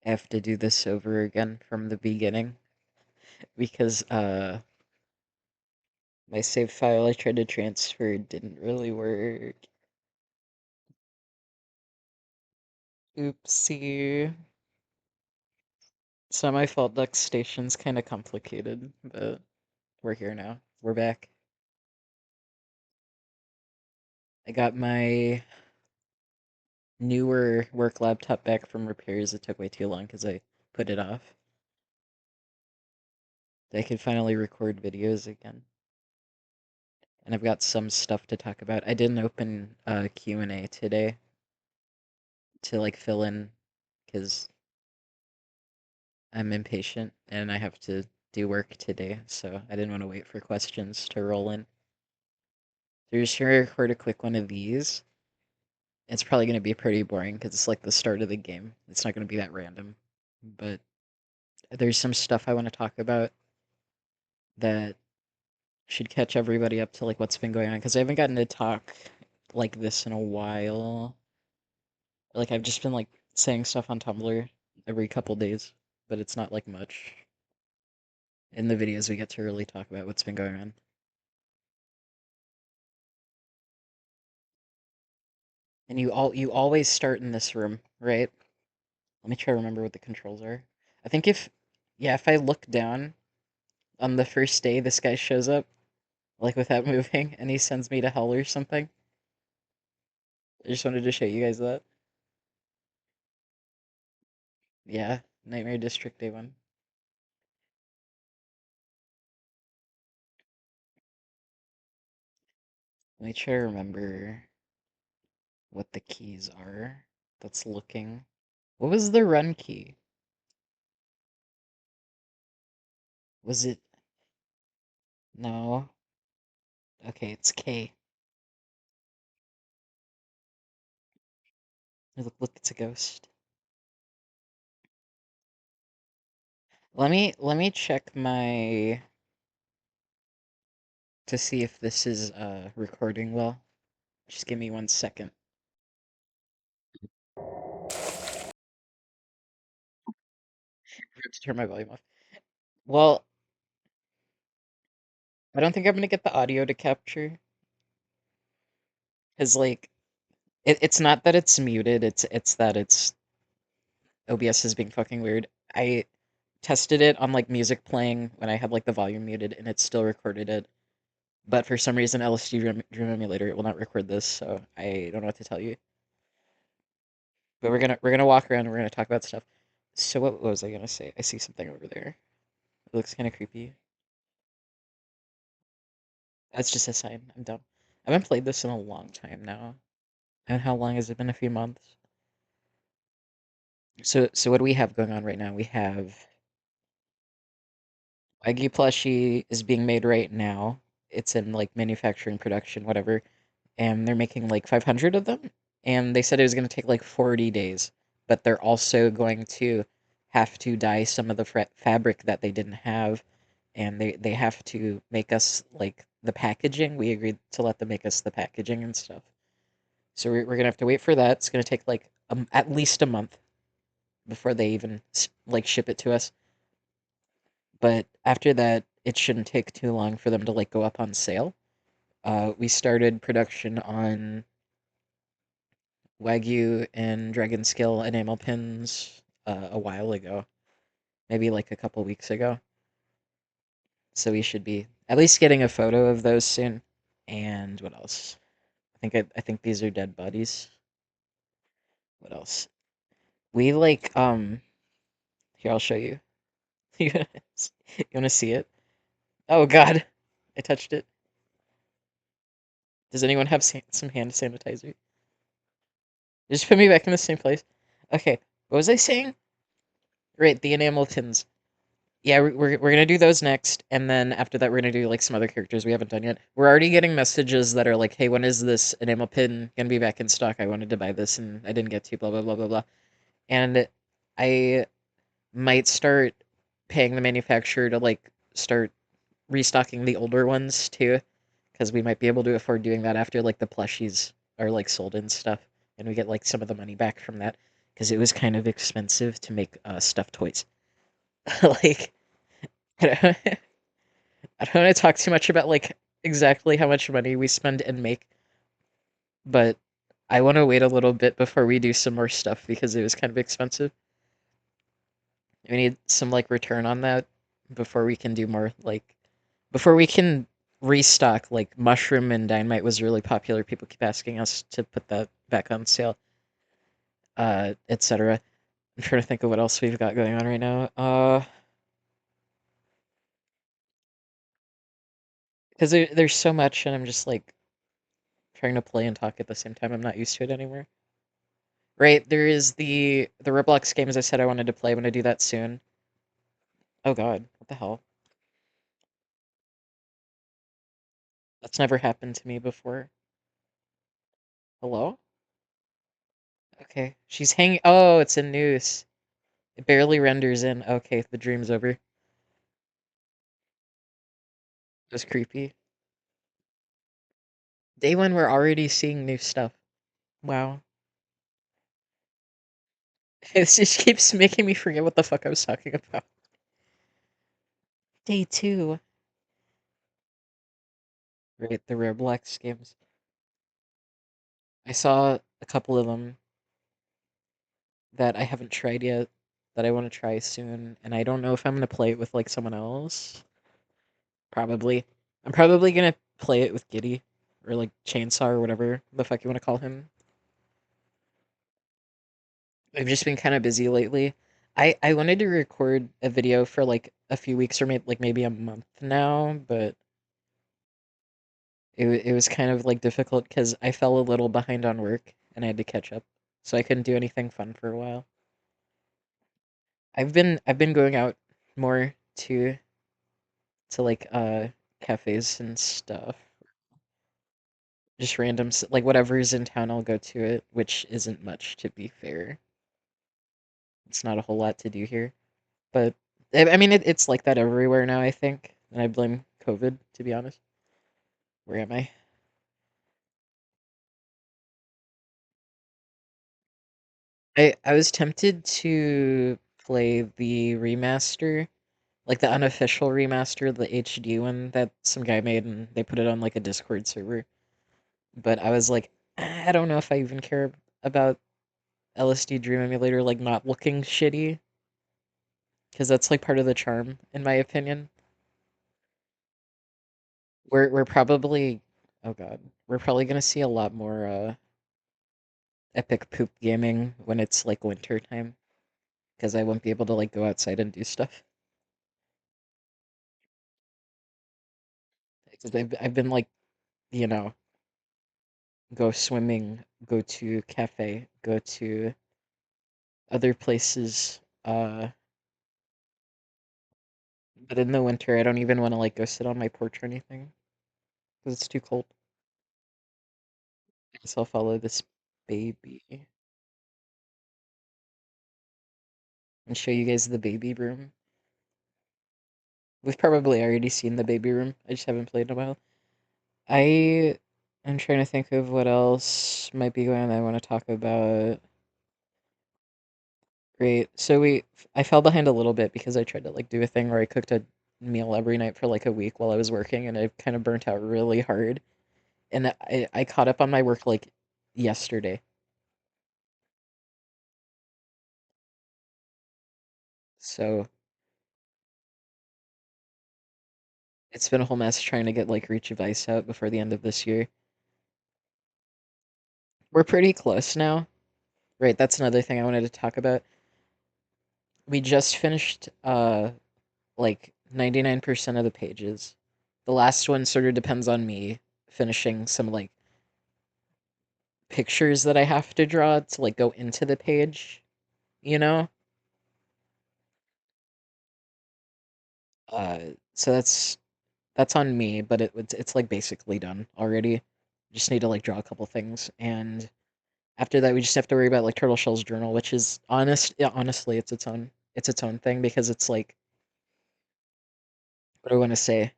I have to do this over again from the beginning because my save file I tried to transfer didn't really work. Oopsie. It's not my fault. Duck Station's kind of complicated, but we're here now. We're back. I got my newer work laptop back from repairs. It took way too long because I put it off. I could finally record videos again. And I've got some stuff to talk about. I didn't open Q&A today to like fill in because I'm impatient and I have to do work today, so I didn't want to wait for questions to roll in. So you're just gonna record a quick one of these. It's probably gonna be pretty boring because it's like the start of the game. It's not gonna be that random. But there's some stuff I want to talk about that should catch everybody up to like what's been going on because I haven't gotten to talk like this in a while. Like I've just been like saying stuff on Tumblr every couple days, but it's not like much. In the videos we get to really talk about what's been going on. And you always start in this room, right? Let me try to remember what the controls are. I think if I look down on the first day this guy shows up, like without moving, and he sends me to hell or something. I just wanted to show you guys that. Yeah, Nightmare District Day 1. Let me try to remember what the keys are. That's looking. What was the run key? Was it... No. Okay, it's K. Look, it's a ghost. Let me check my to see if this is recording well. Just give me 1 second. I have to turn my volume off. Well, I don't think I'm gonna get the audio to capture because like it's not that it's muted. It's that it's OBS is being fucking weird. I tested it on like music playing when I had like the volume muted, and it still recorded it. But for some reason, LSD Dream Emulator it will not record this, so I don't know what to tell you. But we're gonna walk around and we're gonna talk about stuff. So what was I gonna say? I see something over there. It looks kind of creepy. That's just a sign. I'm done. I haven't played this in a long time now. And how long has it been? A few months. So what do we have going on right now? We have Wagyu plushie is being made right now. It's in like manufacturing production, whatever. And they're making like 500 of them. And they said it was going to take like 40 days. But they're also going to have to dye some of the fabric that they didn't have. And they have to make us like the packaging. We agreed to let them make us the packaging and stuff. So we're gonna have to wait for that. It's gonna take like at least a month before they even like ship it to us. But after that, it shouldn't take too long for them to like go up on sale. We started production on Wagyu and Dragon Skill enamel pins a while ago, maybe like a couple weeks ago. So we should be at least getting a photo of those soon. And what else? I think these are dead bodies. What else? We like here I'll show you. You wanna see it? Oh god, I touched it. Does anyone have some hand sanitizer? Just put me back in the same place. Okay, what was I saying? Right, the enamel pins. Yeah, we're gonna do those next, and then after that, we're gonna do like some other characters we haven't done yet. We're already getting messages that are like, "Hey, when is this enamel pin gonna be back in stock? I wanted to buy this and I didn't get to." Blah blah blah blah blah. And I might start paying the manufacturer to like start restocking the older ones too, because we might be able to afford doing that after like the plushies are like sold and stuff, and we get like some of the money back from that. because it was kind of expensive to make stuffed toys. Like, I don't, I don't want to talk too much about like exactly how much money we spend and make, but I want to wait a little bit before we do some more stuff because it was kind of expensive. We need some like return on that before we can do more like before we can restock. Like mushroom and dynamite was really popular. People keep asking us to put that back on sale, etc. I'm trying to think of what else we've got going on right now. Because there's so much, and I'm just like trying to play and talk at the same time. I'm not used to it anymore. Right, there is the Roblox games I said I wanted to play. I'm gonna do that soon. Oh God, what the hell? That's never happened to me before. Hello? Okay, she's hanging. Oh, it's a noose. It barely renders in. Okay, the dream's over. That's creepy. Day one, we're already seeing new stuff. Wow. It just keeps making me forget what the fuck I was talking about. Day two. Right, the Roblox games. I saw a couple of them that I haven't tried yet that I want to try soon, and I don't know if I'm gonna play it with like someone else. Probably. I'm probably gonna play it with Giddy or like Chainsaw or whatever the fuck you want to call him. I've just been kind of busy lately. I wanted to record a video for like a few weeks or maybe a month now, but it was kind of like difficult because I fell a little behind on work and I had to catch up, so I couldn't do anything fun for a while. I've been going out more to like cafes and stuff. Just random like whatever's in town I'll go to it, which isn't much to be fair. It's not a whole lot to do here. But I mean it's like that everywhere now, I think. And I blame COVID, to be honest. Where am I? I was tempted to play the remaster, like the unofficial remaster, the HD one that some guy made and they put it on like a Discord server. But I was like, I don't know if I even care about LSD Dream Emulator like not looking shitty because that's like part of the charm, in my opinion. We're probably, oh God, we're probably gonna see a lot more epic poop gaming when it's like winter time because I won't be able to like go outside and do stuff. Because I've been like, you know, go swimming, go to cafe, go to other places. But in the winter, I don't even want to like go sit on my porch or anything because it's too cold. So I'll follow this baby and show you guys the baby room. We've probably already seen the baby room. I just haven't played in a while. I am trying to think of what else might be going on that I want to talk about. Great. I fell behind a little bit because I tried to like do a thing where I cooked a meal every night for like a week while I was working, and I kind of burnt out really hard. And I caught up on my work like yesterday. So it's been a whole mess trying to get like Reach of Ice out before the end of this year. We're pretty close now. Right, that's another thing I wanted to talk about. We just finished like 99% of the pages. The last one sort of depends on me finishing some like pictures that I have to draw to like go into the page, you know? So that's on me, but it's like basically done already. Just need to like draw a couple things, and after that we just have to worry about like Turtle Shell's journal, which is yeah, honestly it's its own thing because it's like, what do I want to say?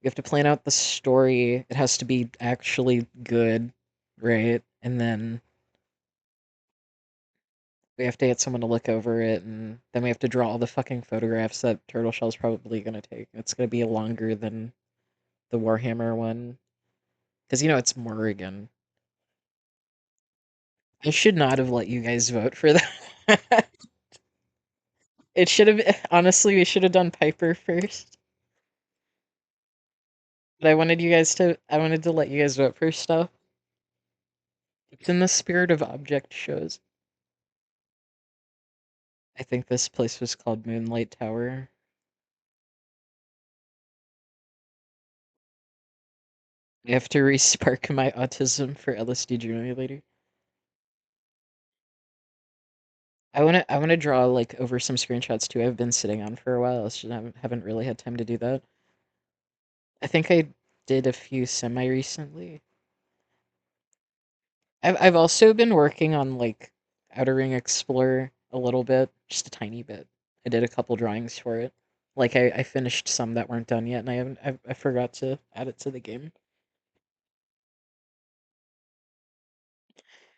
You have to plan out the story. It has to be actually good, right? And then We have to get someone to look over it, and then we have to draw all the fucking photographs that Turtle Shell's probably gonna take. It's gonna be longer than the Warhammer one, because it's Morrigan. I should not have let you guys vote for that. It should have honestly, we should have done Piper first. But I wanted to let you guys vote for stuff. It's in the spirit of object shows. I think this place was called Moonlight Tower. I have to re-spark my autism for LSD Dream Emulator. I wanna draw like over some screenshots too. I've been sitting on for a while. I just haven't really had time to do that. I think I did a few semi recently. I've also been working on like Outer Ring Explorer a little bit, just a tiny bit. I did a couple drawings for it. Like I finished some that weren't done yet, and I forgot to add it to the game.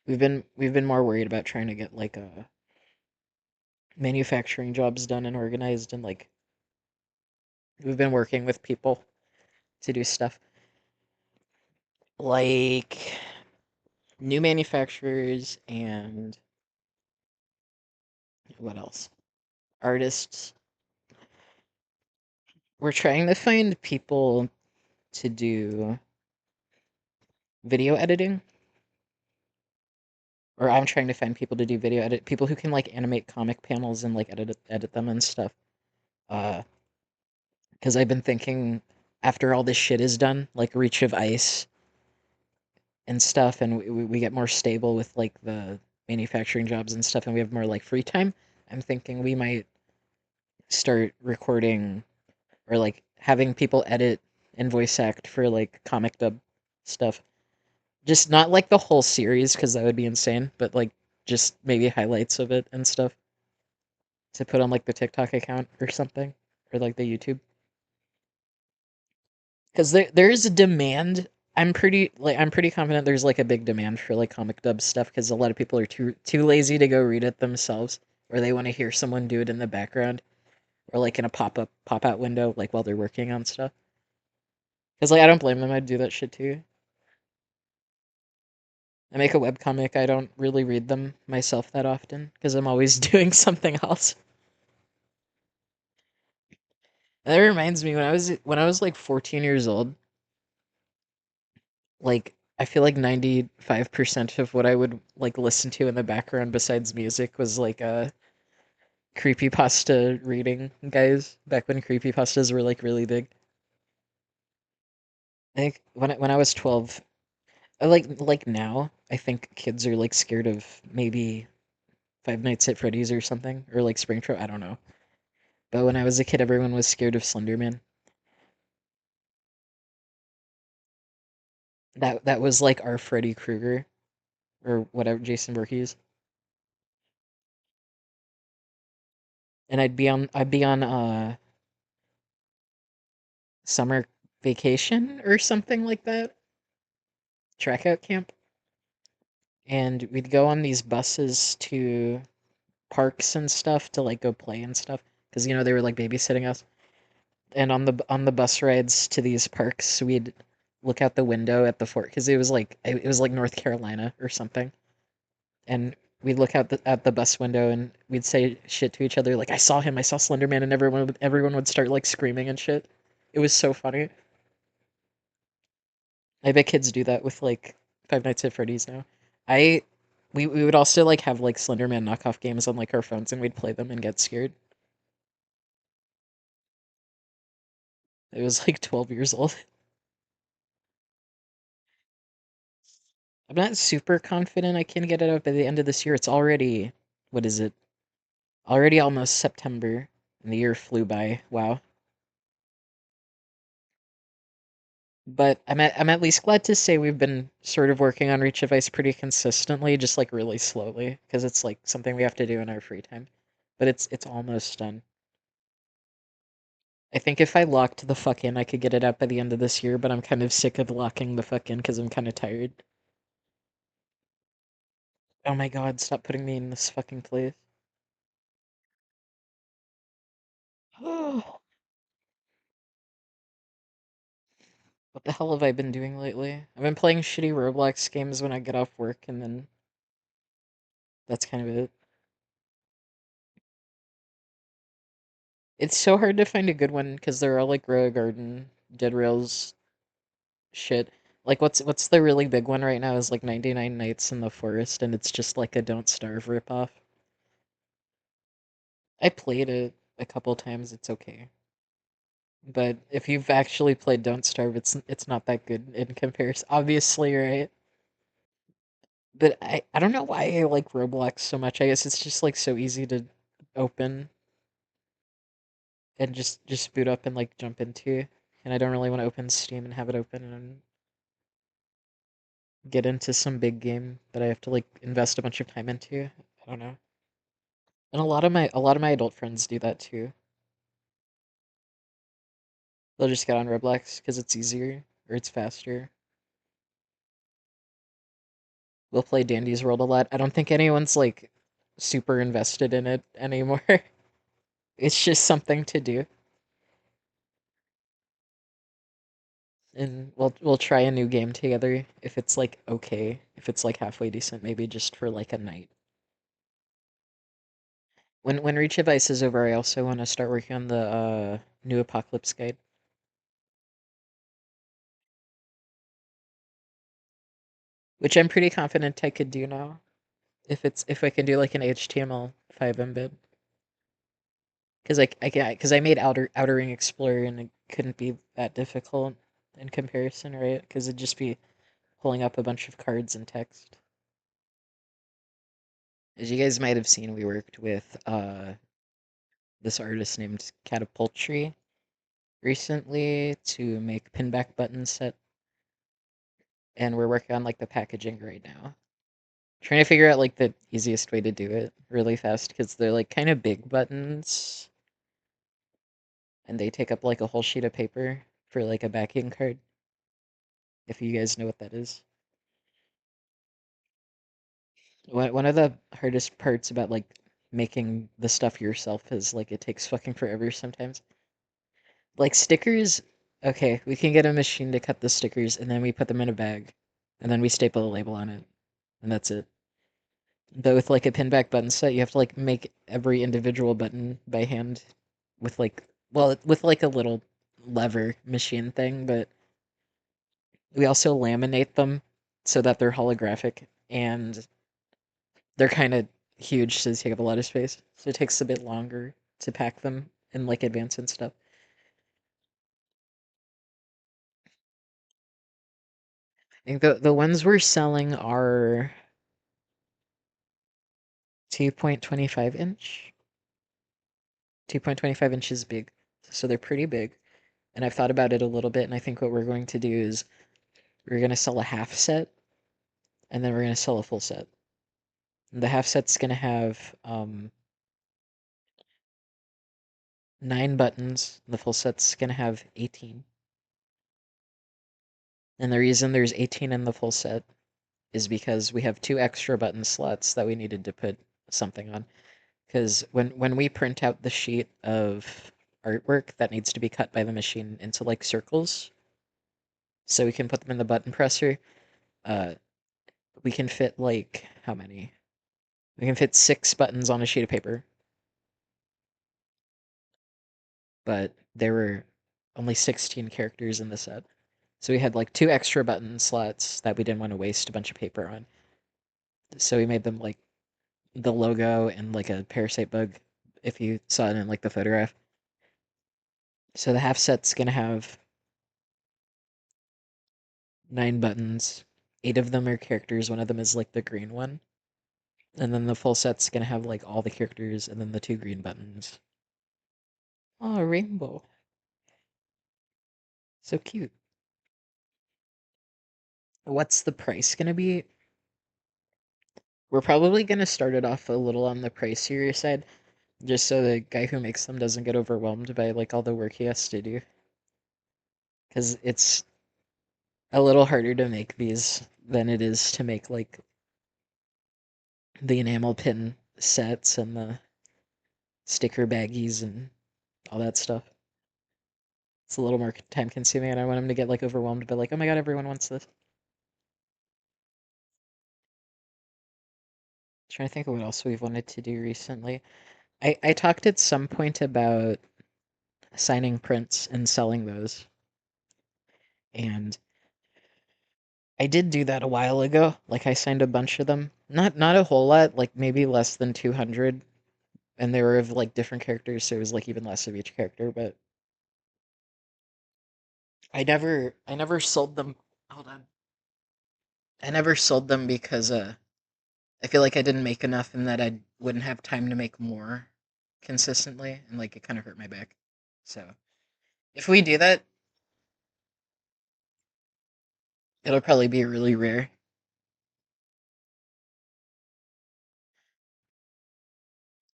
We've been more worried about trying to get like manufacturing jobs done and organized, and like we've been working with people to do stuff like new manufacturers and what else? Artists. We're trying to find people to do video editing, or I'm trying to find people to do video edit, people who can like animate comic panels and like edit them and stuff. Uh, because I've been thinking after all this shit is done, like Reach of Ice and stuff, and we get more stable with like the manufacturing jobs and stuff, and we have more like free time. I'm thinking we might start recording or like having people edit and voice act for like comic dub stuff. Just not like the whole series because that would be insane, but like just maybe highlights of it and stuff to put on like the TikTok account or something or like the YouTube. Because there's a demand. I'm pretty confident there's like a big demand for like comic dub stuff because a lot of people are too lazy to go read it themselves, or they want to hear someone do it in the background or like in a pop out window like while they're working on stuff. Because like I don't blame them. I'd do that shit too. I make a webcomic. I don't really read them myself that often because I'm always doing something else. And that reminds me when I was like 14 years old, like I feel like 95% of what I would like listen to in the background besides music was like creepypasta reading guys back when creepypastas were like really big. I think when I was 12, like now, I think kids are like scared of maybe Five Nights at Freddy's or something or like Springtrap, I don't know. But when I was a kid, everyone was scared of Slenderman. That was like our Freddy Krueger or whatever Jason Voorhees. And I'd be on summer vacation or something like that, track out camp, and we'd go on these buses to parks and stuff to like go play and stuff because they were like babysitting us. And on the bus rides to these parks, we'd look out the window at the fort because it was like North Carolina or something, and we'd look out at the bus window and we'd say shit to each other like I saw Slenderman, and everyone would start like screaming and shit. It was so funny. I bet kids do that with like Five Nights at Freddy's now. I we would also like have like Slenderman knockoff games on like our phones and we'd play them and get scared. I was like 12 years old. I'm not super confident I can get it out by the end of this year. It's already, what is it? Already almost September, and the year flew by. Wow. But I'm at least glad to say we've been sort of working on Reach of Ice pretty consistently, just like really slowly, because it's like something we have to do in our free time. But it's almost done. I think if I locked the fuck in, I could get it out by the end of this year, but I'm kind of sick of locking the fuck in because I'm kind of tired. Oh my god, stop putting me in this fucking place. What the hell have I been doing lately? I've been playing shitty Roblox games when I get off work, and then that's kind of it. It's so hard to find a good one because they're all like Royal Garden, Dead Rails shit. Like what's the really big one right now is like 99 Nights in the Forest, and it's just like a Don't Starve ripoff. I played it a couple times, it's okay. But if you've actually played Don't Starve, it's not that good in comparison. Obviously, right? But I don't know why I like Roblox so much. I guess it's just like so easy to open and just boot up and like jump into. And I don't really want to open Steam and have it open and get into some big game that I have to like invest a bunch of time into. I don't know. And a lot of my adult friends do that too. They'll just get on Roblox because it's easier or it's faster. We'll play Dandy's World a lot. I don't think anyone's like super invested in it anymore. It's just something to do. And we'll try a new game together if it's like okay, if it's like halfway decent, maybe just for like a night. When Reach of Ice is over, I also want to start working on the new Apocalypse guide, which I'm pretty confident I could do now. If I can do like an HTML5 embed, because I made Outer Ring Explorer and it couldn't be that difficult in comparison, right? Because it'd just be pulling up a bunch of cards and text. As you guys might have seen, we worked with this artist named Catapultry recently to make pinback button set, and we're working on like the packaging right now. Trying to figure out like the easiest way to do it really fast because they're like kind of big buttons and they take up like a whole sheet of paper for like a backing card. If you guys know what that is. One of the hardest parts about like making the stuff yourself is like it takes fucking forever sometimes. Like stickers, okay, we can get a machine to cut the stickers and then we put them in a bag and then we staple a label on it and that's it. But with like a pinback button set, you have to like make every individual button by hand with like with like a little lever machine thing, but we also laminate them so that they're holographic and they're kind of huge, so they take up a lot of space. So it takes a bit longer to pack them in like advance and stuff. I think the ones we're selling are 2.25 inch. 2.25 inches big. So they're pretty big. And I've thought about it a little bit, and I think what we're going to do is we're going to sell a half set, and then we're going to sell a full set. And the half set's going to have 9 buttons, and the full set's going to have 18. And the reason there's 18 in the full set is because we have 2 extra button slots that we needed to put something on. Because when we print out the sheet of artwork that needs to be cut by the machine into like circles, so we can put them in the button presser, uh, we can fit like how many? We can fit 6 buttons on a sheet of paper, but there were only 16 characters in the set. So we had like 2 extra button slots that we didn't want to waste a bunch of paper on. So we made them like the logo and like a parasite bug if you saw it in like the photograph. So the half set's gonna have 9 buttons. 8 of them are characters, one of them is like the green one. And then the full set's gonna have like all the characters and then the 2 green buttons. Oh, rainbow. So cute. What's the price gonna be? We're probably gonna start it off a little on the pricier side, just so the guy who makes them doesn't get overwhelmed by like all the work he has to do. Because it's a little harder to make these than it is to make like the enamel pin sets and the sticker baggies and all that stuff. It's a little more time consuming, and I want him to get like overwhelmed by like, oh my god, everyone wants this. Trying to think of what else we've wanted to do recently. I talked at some point about signing prints and selling those, and I did do that a while ago. Like I signed a bunch of them. Not a whole lot, like maybe less than 200, and they were of like different characters, so it was like even less of each character, but I never sold them. Hold on. I never sold them because I feel like I didn't make enough and that I wouldn't have time to make more consistently, and like it kind of hurt my back. So, if we do that, it'll probably be really rare.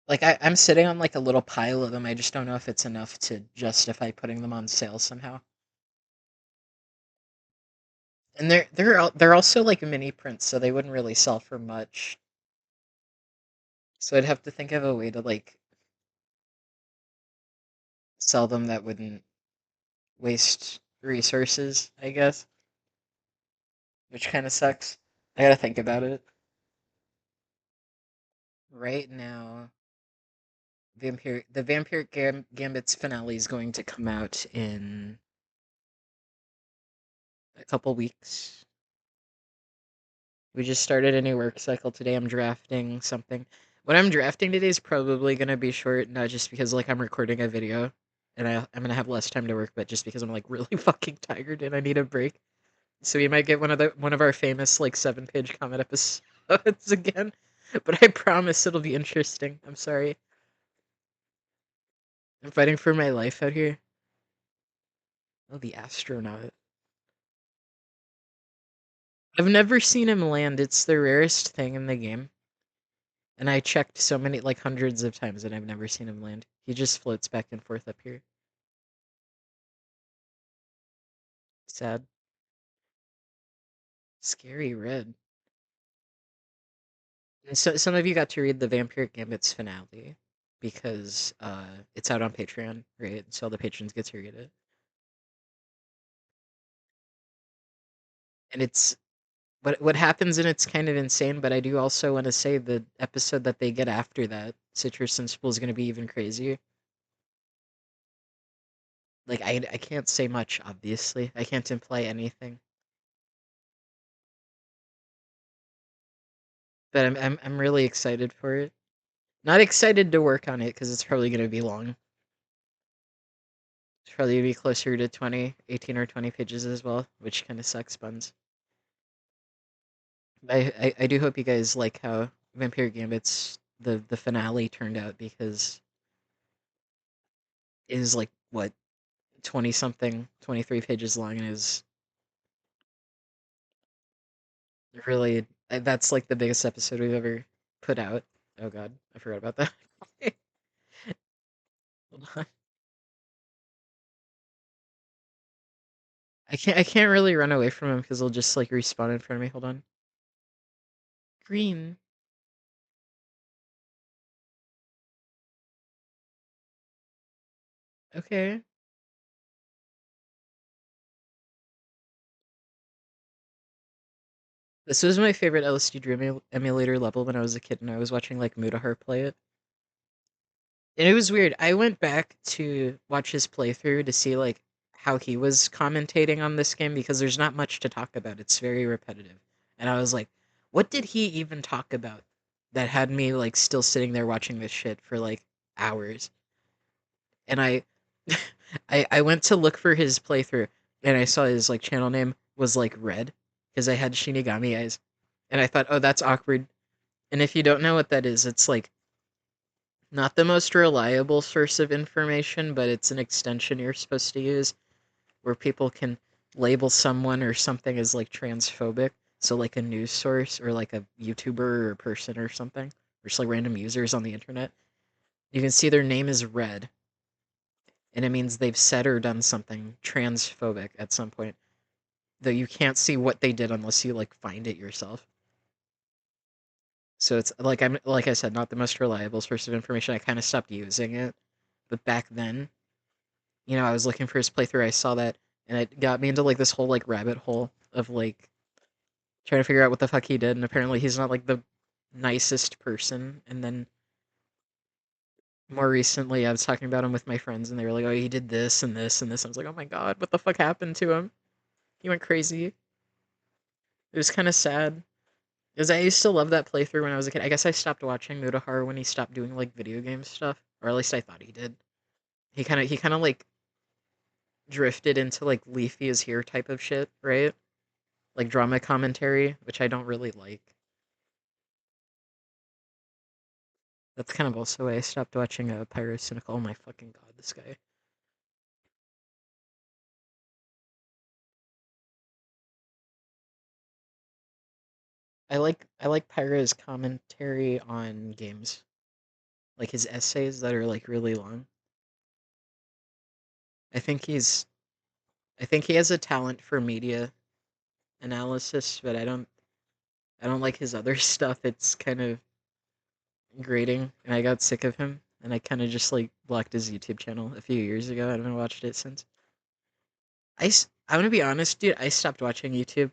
Like I'm sitting on like a little pile of them. I just don't know if it's enough to justify putting them on sale somehow. And they're also like mini prints, so they wouldn't really sell for much. So I'd have to think of a way to like sell them that wouldn't waste resources, I guess, which kind of sucks. I gotta think about it. Right now, the Gambit's finale is going to come out in a couple weeks. We just started a new work cycle today. I'm drafting something. What I'm drafting today is probably gonna be short, not just because like I'm recording a video and I'm gonna have less time to work, but just because I'm like really fucking tired and I need a break. So we might get one of our famous like 7-page comment episodes again. But I promise it'll be interesting. I'm sorry. I'm fighting for my life out here. Oh, the astronaut. I've never seen him land. It's the rarest thing in the game. And I checked so many, like hundreds of times, and I've never seen him land. He just floats back and forth up here. Sad. Scary red. And so some of you got to read the Vampiric Gambit's finale because it's out on Patreon, right? So all the patrons get to read it. And it's what happens, and it's kind of insane, but I do also want to say the episode that they get after that, Citrus and Spool, is going to be even crazier. Like I can't say much, obviously. I can't imply anything. But I'm really excited for it. Not excited to work on it because it's probably going to be long. It's probably going to be closer to 20, 18 or 20 pages as well, which kind of sucks buns. I do hope you guys like how Vampire Gambit's the finale turned out because it is like what 20 something, 23 pages long and is really that's like the biggest episode we've ever put out. Oh god, I forgot about that. Hold on. I can't really run away from him because he'll just like respawn in front of me. Hold on. Green. Okay. This was my favorite LSD Dream Emulator level when I was a kid and I was watching like Mutahar play it. And it was weird. I went back to watch his playthrough to see like how he was commentating on this game because there's not much to talk about. It's very repetitive. And I was like, what did he even talk about that had me like still sitting there watching this shit for like hours? And I I went to look for his playthrough and I saw his like channel name was like red because I had Shinigami eyes. And I thought, "Oh, that's awkward." And if you don't know what that is, it's like not the most reliable source of information, but it's an extension you're supposed to use where people can label someone or something as like transphobic. So like a news source or like a YouTuber or a person or something, or just like random users on the internet. You can see their name is red, and it means they've said or done something transphobic at some point. Though you can't see what they did unless you like find it yourself. So it's like like I said, not the most reliable source of information. I kind of stopped using it, but back then, I was looking for his playthrough. I saw that, and it got me into like this whole like rabbit hole of like trying to figure out what the fuck he did. And apparently, he's not like the nicest person. And then more recently, I was talking about him with my friends, and they were like, "Oh, he did this and this and this." I was like, "Oh my god, what the fuck happened to him? He went crazy." It was kind of sad. Because I used to love that playthrough when I was a kid. I guess I stopped watching Mutahar when he stopped doing like video game stuff, or at least I thought he did. He kind of like drifted into like Leafy is here type of shit, right? Like drama commentary, which I don't really like. That's kind of also why I stopped watching Pyrocynical. Oh my fucking god, this guy. I like Pyro's commentary on games, like his essays that are like really long. I think he's I think he has a talent for media analysis, but I don't like his other stuff. It's kind of grating, and I got sick of him, and I kind of just like blocked his YouTube channel a few years ago. I haven't watched it since. I'm gonna be honest, dude. I stopped watching YouTube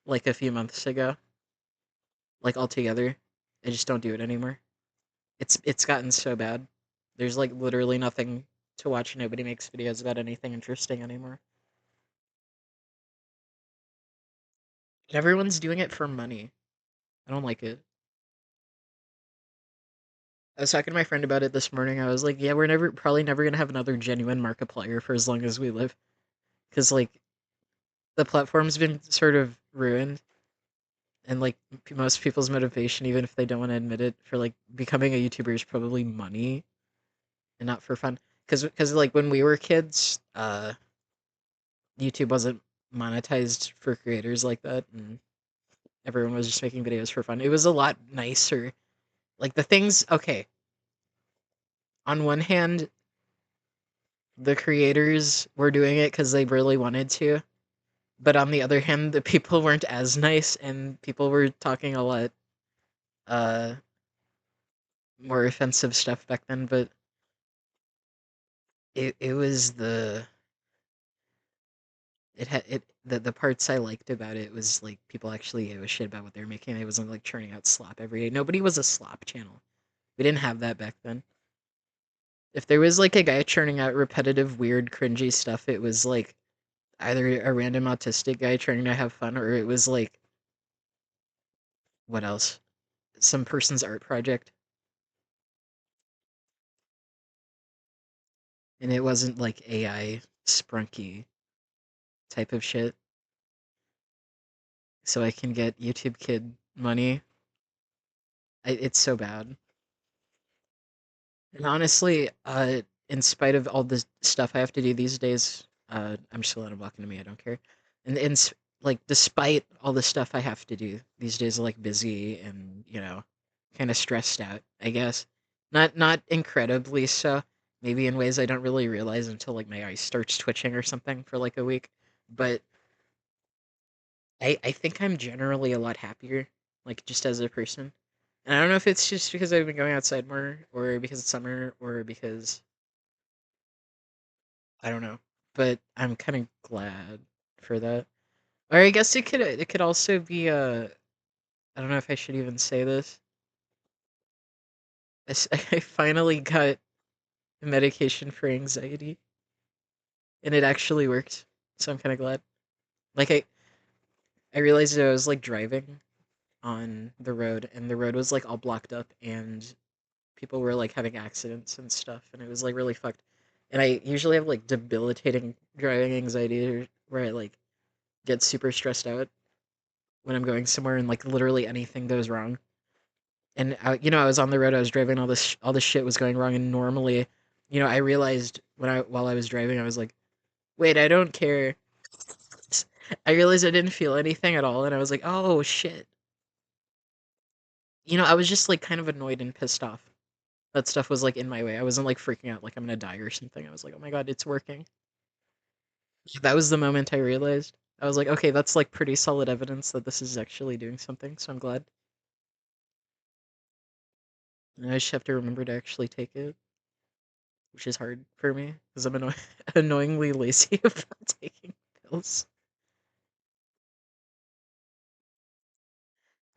like a few months ago, like altogether. I just don't do it anymore. It's gotten so bad. There's like literally nothing to watch. Nobody makes videos about anything interesting anymore. Everyone's doing it for money. I don't like it. I was talking to my friend about it this morning. I was like, "Yeah, we're probably never gonna have another genuine Markiplier for as long as we live, because like the platform's been sort of ruined, and like most people's motivation, even if they don't want to admit it, for like becoming a YouTuber is probably money and not for fun. Because like when we were kids, YouTube wasn't monetized for creators like that, and everyone was just making videos for fun. It was a lot nicer. Like the things, okay. On one hand, the creators were doing it because they really wanted to, but on the other hand, the people weren't as nice, and people were talking a lot uh more offensive stuff back then. But it was the parts I liked about it was like people actually gave a shit about what they were making. It wasn't like churning out slop every day. Nobody was a slop channel. We didn't have that back then. If there was like a guy churning out repetitive, weird, cringy stuff, it was like either a random autistic guy trying to have fun, or it was like what else? Some person's art project, and it wasn't like AI sprunky type of shit. So I can get YouTube Kid money. It's so bad. And honestly, in spite of all the stuff I have to do these days, I'm just gonna let him walk into me. I don't care. And like, despite all the stuff I have to do these days, like busy and kind of stressed out. I guess not incredibly so. Maybe in ways I don't really realize until like my eye starts twitching or something for like a week. But I think I'm generally a lot happier, like just as a person. And I don't know if it's just because I've been going outside more, or because it's summer, or because I don't know. But I'm kind of glad for that. Or I guess it could also be I don't know if I should even say this. I finally got medication for anxiety, and it actually worked. So I'm kind of glad. Like I realized I was like driving on the road, and the road was like all blocked up, and people were like having accidents and stuff, and it was like really fucked. And I usually have like debilitating driving anxiety where I like get super stressed out when I'm going somewhere and like literally anything goes wrong. And I was on the road, I was driving, all this shit was going wrong, and normally, I realized while I was driving, I was like, wait, I don't care. I realized I didn't feel anything at all, and I was like, oh shit. I was just like kind of annoyed and pissed off that stuff was like in my way. I wasn't like freaking out like I'm gonna die or something. I was like, oh my god, it's working. That was the moment I realized. I was like, okay, that's like pretty solid evidence that this is actually doing something, so I'm glad. And I just have to remember to actually take it, which is hard for me because I'm annoyingly lazy about taking pills.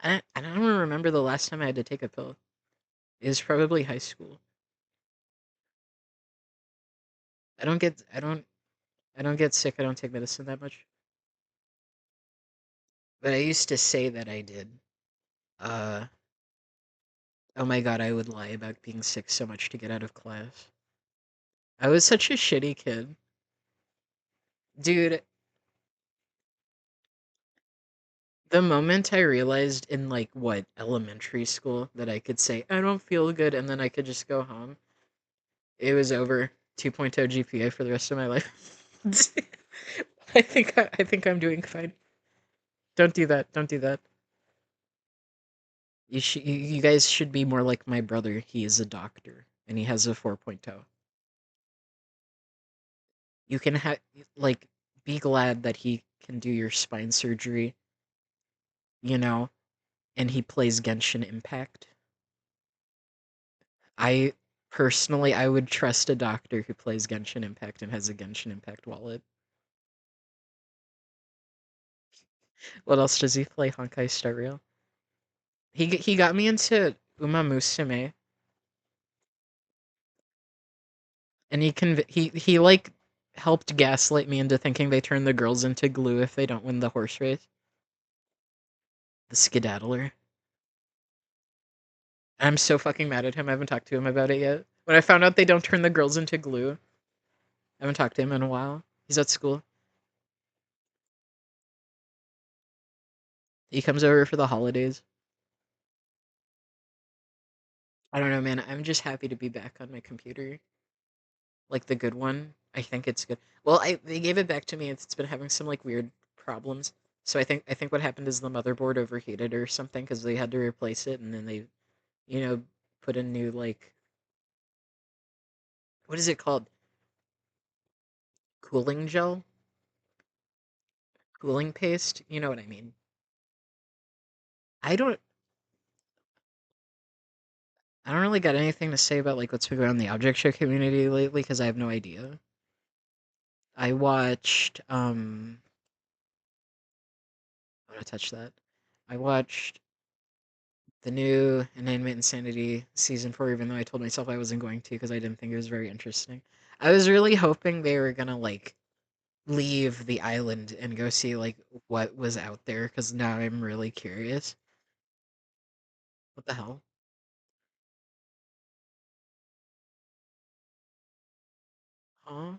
I don't even remember the last time I had to take a pill. It was probably high school. I don't get I don't get sick. I don't take medicine that much. But I used to say that I did. Uh, oh my god, I would lie about being sick so much to get out of class. I was such a shitty kid. Dude, the moment I realized in like what, elementary school that I could say I don't feel good and then I could just go home, it was over. 2.0 GPA for the rest of my life. I think I'm doing fine. Don't do that. Don't do that. You guys should be more like my brother. He is a doctor and he has a 4.0. You can have like be glad that he can do your spine surgery, you know, and he plays Genshin Impact. I personally I would trust a doctor who plays Genshin Impact and has a Genshin Impact wallet. What else does he play? Honkai Star Rail. He got me into Uma Musume, and he like helped gaslight me into thinking they turn the girls into glue if they don't win the horse race. The skedaddler. I'm so fucking mad at him. I haven't talked to him about it yet. When I found out they don't turn the girls into glue, I haven't talked to him in a while. He's at school. He comes over for the holidays. I don't know, man. I'm just happy to be back on my computer, like the good one. I think it's good. Well, I they gave it back to me. It's been having some like weird problems. So I think what happened is the motherboard overheated or something because they had to replace it, and then they, you know, put a new like, what is it called? Cooling gel, cooling paste. You know what I mean? I don't I don't really got anything to say about like what's been going on in the object show community lately because I have no idea. I watched I'm gonna touch that. I watched the new Inanimate Insanity season 4, even though I told myself I wasn't going to because I didn't think it was very interesting. I was really hoping they were gonna like leave the island and go see like what was out there because now I'm really curious. What the hell? Huh?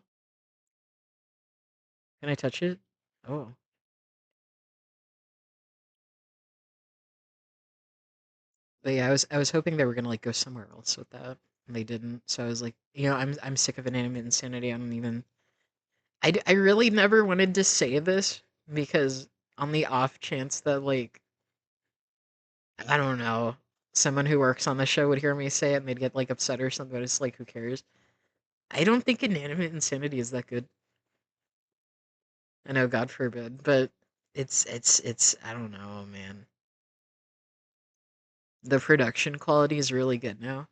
Can I touch it? Oh. But yeah, I was hoping they were gonna like go somewhere else with that. And they didn't. So I was like, you know, I'm sick of Inanimate Insanity. I don't even I really never wanted to say this because on the off chance that like I don't know, someone who works on the show would hear me say it and they'd get like upset or something, but it's like who cares? I don't think Inanimate Insanity is that good. I know, God forbid, but it's I don't know, man. The production quality is really good now.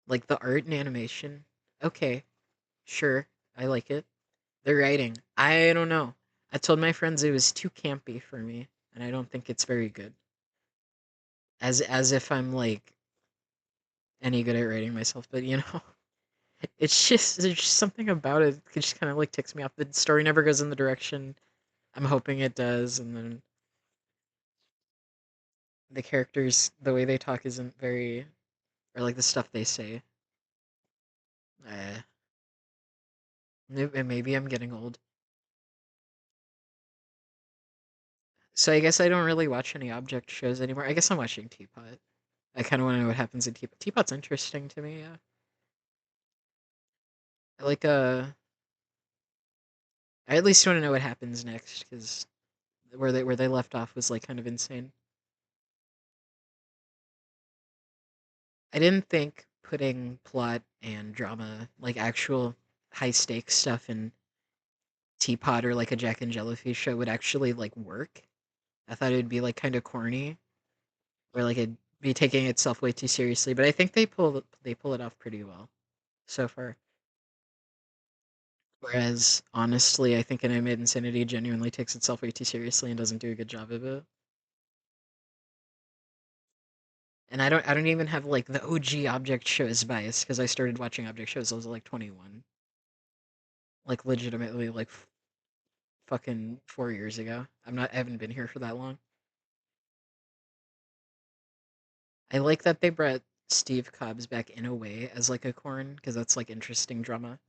Like the art and animation. Okay, sure, I like it. The writing, I don't know. I told my friends it was too campy for me, and I don't think it's very good. As if I'm like any good at writing myself, but you know, it's just there's just something about it that just kind of like ticks me off. The story never goes in the direction I'm hoping it does, and then the characters, the way they talk isn't very, or like the stuff they say. Eh, maybe I'm getting old. So I guess I don't really watch any object shows anymore. I guess I'm watching Teapot. I kind of want to know what happens in Teapot. Teapot's interesting to me. Yeah, I like I at least want to know what happens next because where they left off was like kind of insane. I didn't think putting plot and drama, like actual high stakes stuff in Teapot or like a Jack and Jellyfish show would actually like work. I thought it would be like kind of corny or like it'd be taking itself way too seriously, but I think they pull it off pretty well so far. Whereas honestly, I think Animate Insanity genuinely takes itself way too seriously and doesn't do a good job of it. And I don't even have like the OG object shows bias because I started watching object shows I was like 21, like legitimately like fucking 4 years ago. I haven't been here for that long. I like that they brought Steve Cobbs back in a way as like a corn because that's like interesting drama.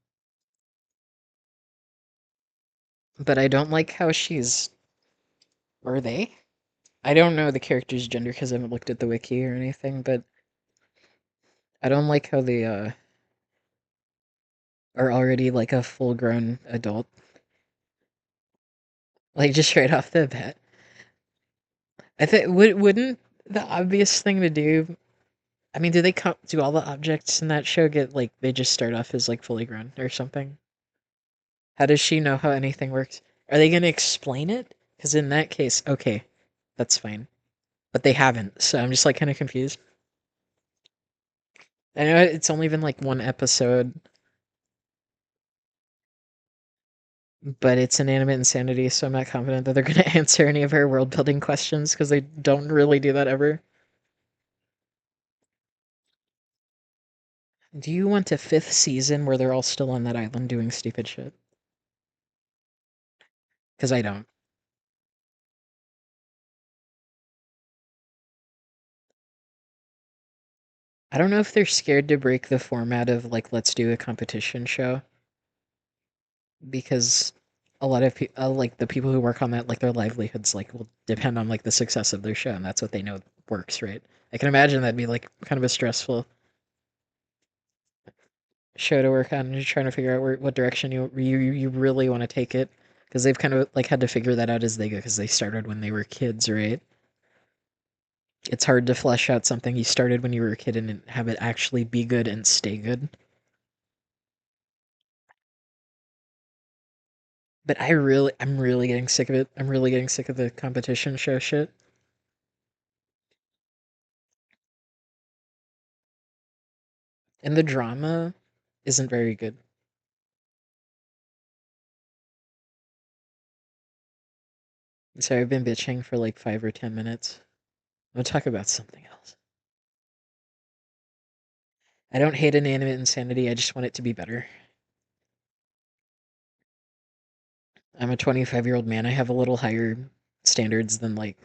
But I don't like how she's. Are they? I don't know the character's gender because I haven't looked at the wiki or anything, but I don't like how they are already like a full grown adult. Like just right off the bat. I think wouldn't the obvious thing to do. I mean, do all the objects in that show get like they just start off as like fully grown or something? How does she know how anything works? Are they gonna explain it? Because in that case, okay, that's fine. But they haven't, so I'm just like kind of confused. I know it's only been like one episode, but it's an Animate Insanity, so I'm not confident that they're gonna answer any of her world building questions because they don't really do that ever. Do you want a fifth season where they're all still on that island doing stupid shit? Because I don't. I don't know if they're scared to break the format of like let's do a competition show because a lot of like the people who work on that like their livelihoods like will depend on like the success of their show and that's what they know works, right? I can imagine that'd be like kind of a stressful show to work on and you're trying to figure out what direction you really want to take it because they've kind of like had to figure that out as they go because they started when they were kids, right? It's hard to flesh out something you started when you were a kid and have it actually be good and stay good. But I'm really getting sick of it. I'm really getting sick of the competition show shit. And the drama isn't very good. So I've been bitching for like 5 or 10 minutes. I'm gonna talk about something else. I don't hate inanimate insanity, I just want it to be better. I'm a 25-year-old man. I have a little higher standards than like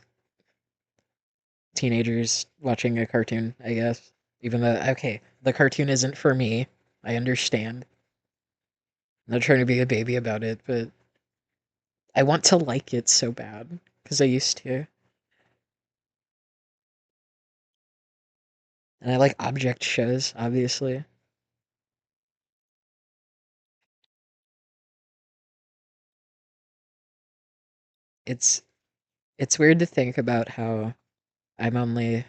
teenagers watching a cartoon, I guess. Even though, okay, the cartoon isn't for me. I understand. I'm not trying to be a baby about it, but I want to like it so bad because I used to. And I like object shows, obviously. It's it's weird to think about how I'm only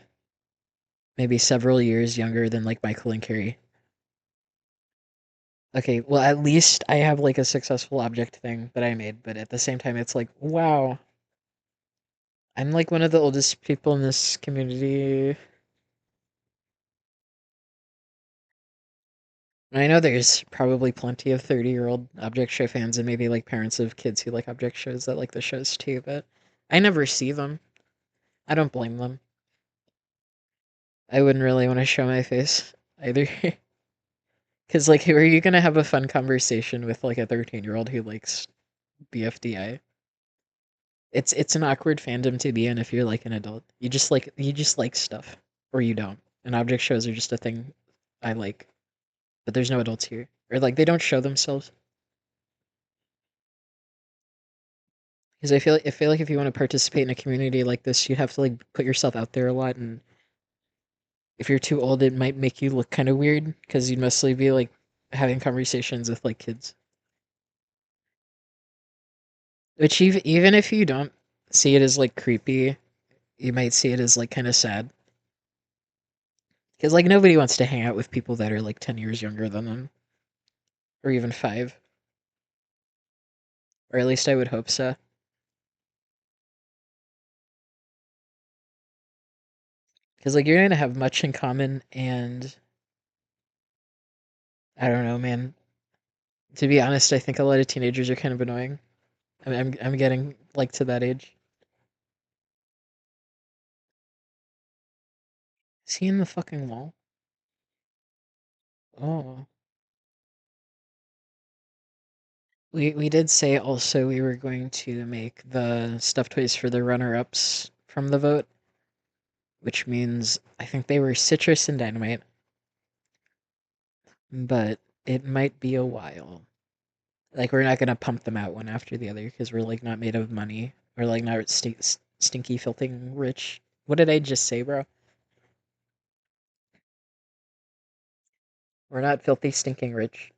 maybe several years younger than like Michael and Carrie. Okay, well at least I have like a successful object thing that I made, but at the same time it's like, wow, I'm like one of the oldest people in this community. I know there's probably plenty of 30-year-old object show fans and maybe like parents of kids who like object shows that like the shows too, but I never see them. I don't blame them. I wouldn't really want to show my face either. Because, like, who are you going to have a fun conversation with, like, a 13-year-old who likes BFDI? It's an awkward fandom to be in if you're, like, an adult. You just like stuff. Or you don't. And object shows are just a thing I like. But there's no adults here. Or, like, they don't show themselves. Because I feel like if you want to participate in a community like this, you have to, like, put yourself out there a lot, and if you're too old, it might make you look kind of weird because you'd mostly be like having conversations with like kids. Which even if you don't see it as like creepy, you might see it as like kind of sad because like nobody wants to hang out with people that are like 10 years younger than them or even 5, or at least I would hope so. Because like you're gonna have much in common, and I don't know, man. To be honest, I think a lot of teenagers are kind of annoying. I'm getting like to that age. Is he in the fucking wall? Oh, we did say also we were going to make the stuffed toys for the runner-ups from the vote, which means I think they were Citrus and Dynamite, but it might be a while. Like we're not gonna pump them out one after the other because we're like not made of money. We're like not stinky, filthy rich. What did I just say, bro? We're not filthy, stinking rich.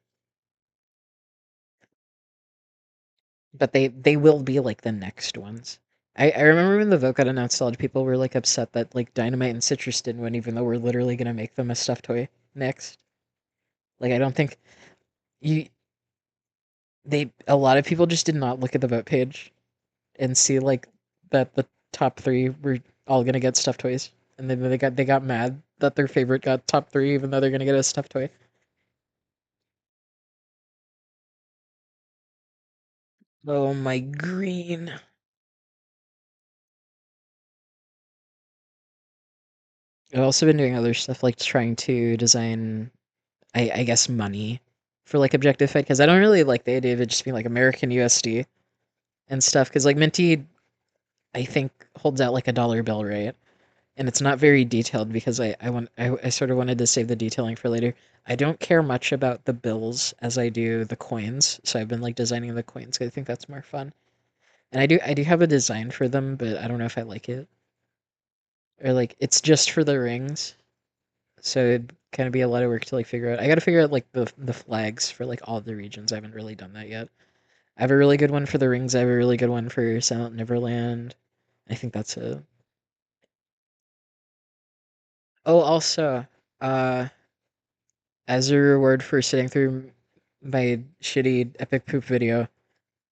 But they will be like the next ones. I remember when the vote got announced, a lot of people were like upset that like Dynamite and Citrus didn't win, even though we're literally gonna make them a stuffed toy next. Like I don't think you they a lot of people just did not look at the vote page and see like that the top three were all gonna get stuffed toys, and then they got mad that their favorite got top three, even though they're gonna get a stuffed toy. Oh my green! I've also been doing other stuff like trying to design, I guess, money for like Objectified because I don't really like the idea of it just being like American USD and stuff. Because like Minty, I think holds out like a dollar bill, right? And it's not very detailed because I sort of wanted to save the detailing for later. I don't care much about the bills as I do the coins, so I've been like designing the coins. 'Cause I think that's more fun, and I do have a design for them, but I don't know if I like it, or like it's just for the rings, so it'd kind of be a lot of work to like figure out. I got to figure out like the flags for like all the regions. I haven't really done that yet. I have a really good one for the rings. I have a really good one for Silent Neverland. I think that's it. Oh, also, uh, as a reward for sitting through my shitty epic poop video,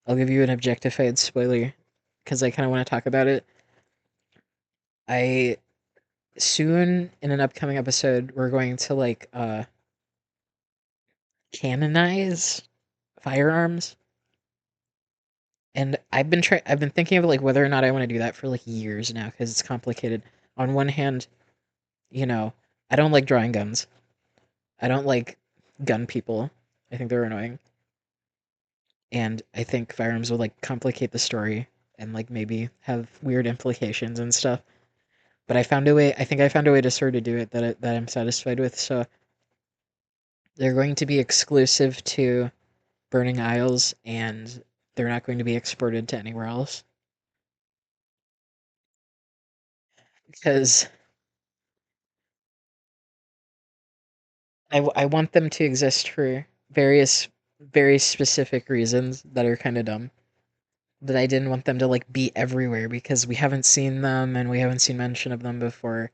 I'll give you an objectified spoiler because I kind of want to talk about it. I soon in an upcoming episode we're going to like canonize firearms, and I've been thinking of like whether or not I want to do that for like years now because it's complicated. On one hand, you know, I don't like drawing guns. I don't like gun people. I think they're annoying. And I think firearms would like complicate the story and like maybe have weird implications and stuff. But I found a way. I think I found a way to sort of do it that I'm satisfied with. So they're going to be exclusive to Burning Isles, and they're not going to be exported to anywhere else because I want them to exist for various very specific reasons that are kind of dumb. But I didn't want them to like be everywhere because we haven't seen them and we haven't seen mention of them before.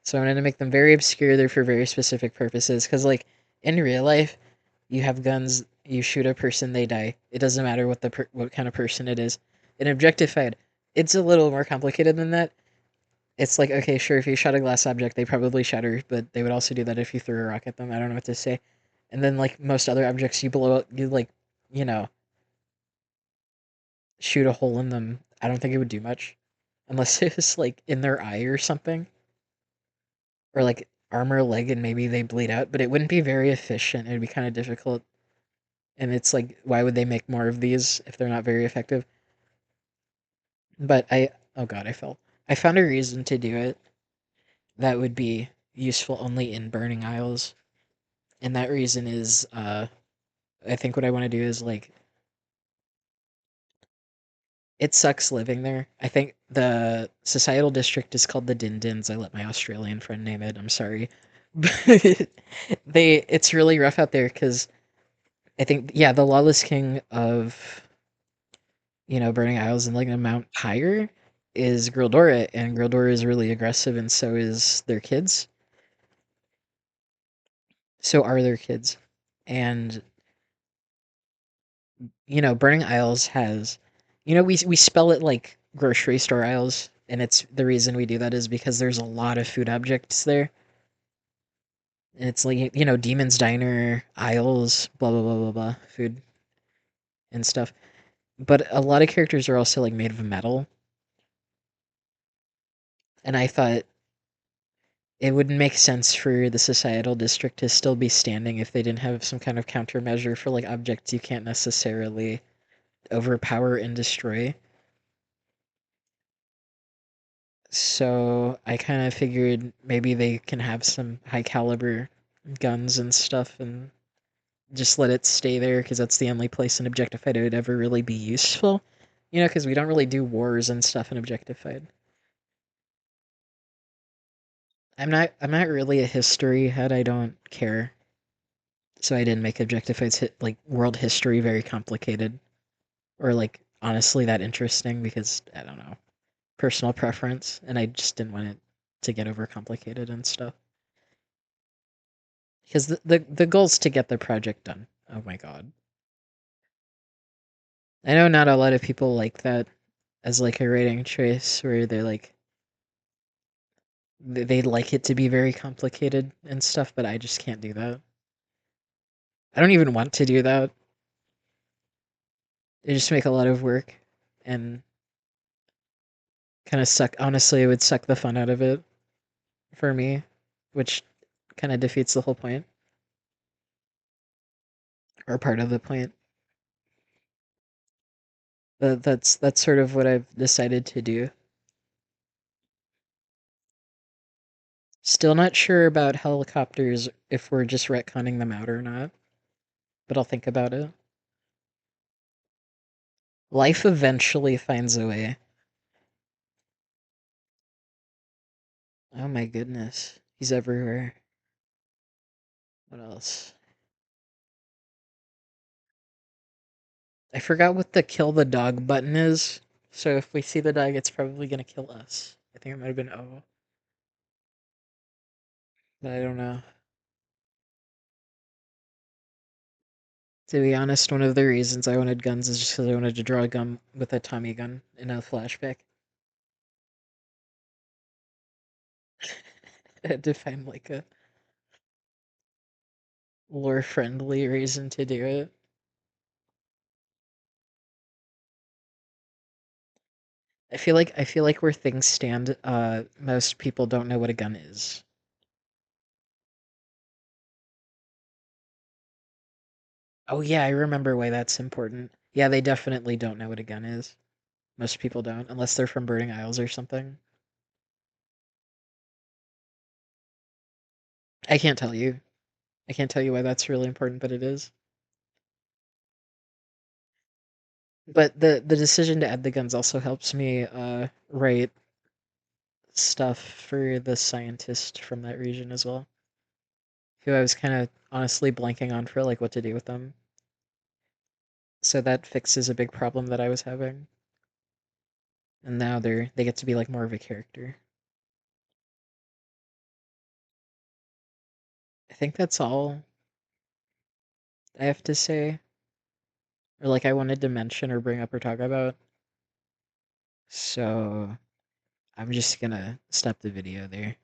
So I wanted to make them very obscure. They're for very specific purposes. Because like in real life, you have guns. You shoot a person, they die. It doesn't matter what kind of person it is. In Objectified, it's a little more complicated than that. It's like okay, sure, if you shot a glass object, they probably shatter, but they would also do that if you threw a rock at them. I don't know what to say. And then like most other objects, you blow up. You like you know shoot a hole in them. I don't think it would do much unless it was like in their eye or something, or like arm or leg, and maybe they bleed out. But it wouldn't be very efficient. It'd be kind of difficult. And it's like, why would they make more of these if they're not very effective? But oh god, I fell. I found a reason to do it that would be useful only in Burning Isles, and that reason is, I think what I want to do is like, it sucks living there. I think the societal district is called the Din Dins. I let my Australian friend name it. I'm sorry. But it's really rough out there because I think, yeah, the Lawless King of, Burning Isles and like an amount higher is Grildora, and Grildora is really aggressive, and so is their kids. So are their kids. And, Burning Isles has, we spell it like grocery store aisles and it's the reason we do that is because there's a lot of food objects there. And it's like, Demon's Diner, aisles, blah blah blah blah blah, food and stuff. But a lot of characters are also like made of metal, and I thought it wouldn't make sense for the societal district to still be standing if they didn't have some kind of countermeasure for like objects you can't necessarily overpower and destroy. So I kind of figured maybe they can have some high caliber guns and stuff and just let it stay there because that's the only place in Objectified it would ever really be useful. Because we don't really do wars and stuff in Objectified. I'm not really a history head. I don't care. So I didn't make Objectified's like world history very complicated or like honestly that interesting because I don't know, personal preference, and I just didn't want it to get overcomplicated and stuff. Because the goal's to get the project done. Oh my god. I know not a lot of people like that as like a rating choice where they're like they like it to be very complicated and stuff, but I just can't do that. I don't even want to do that. It just make a lot of work and kind of suck. Honestly, it would suck the fun out of it for me, which kind of defeats the whole point or part of the point. But that's sort of what I've decided to do. Still not sure about helicopters if we're just retconning them out or not, but I'll think about it. Life eventually finds a way. Oh my goodness. He's everywhere. What else? I forgot what the kill the dog button is. So if we see the dog, it's probably gonna kill us. I think it might have been O, but I don't know. To be honest, one of the reasons I wanted guns is just because I wanted to draw a gun with a Tommy gun in a flashback. I had to find like a lore friendly reason to do it. I feel like where things stand, most people don't know what a gun is. Oh yeah, I remember why that's important. Yeah, they definitely don't know what a gun is. Most people don't, unless they're from Burning Isles or something. I can't tell you. I can't tell you why that's really important, but it is. But the decision to add the guns also helps me write stuff for the scientist from that region as well, who I was kind of honestly blanking on for like what to do with them. So that fixes a big problem that I was having. And now they get to be like more of a character. I think that's all I have to say, or like I wanted to mention or bring up or talk about. So I'm just gonna stop the video there.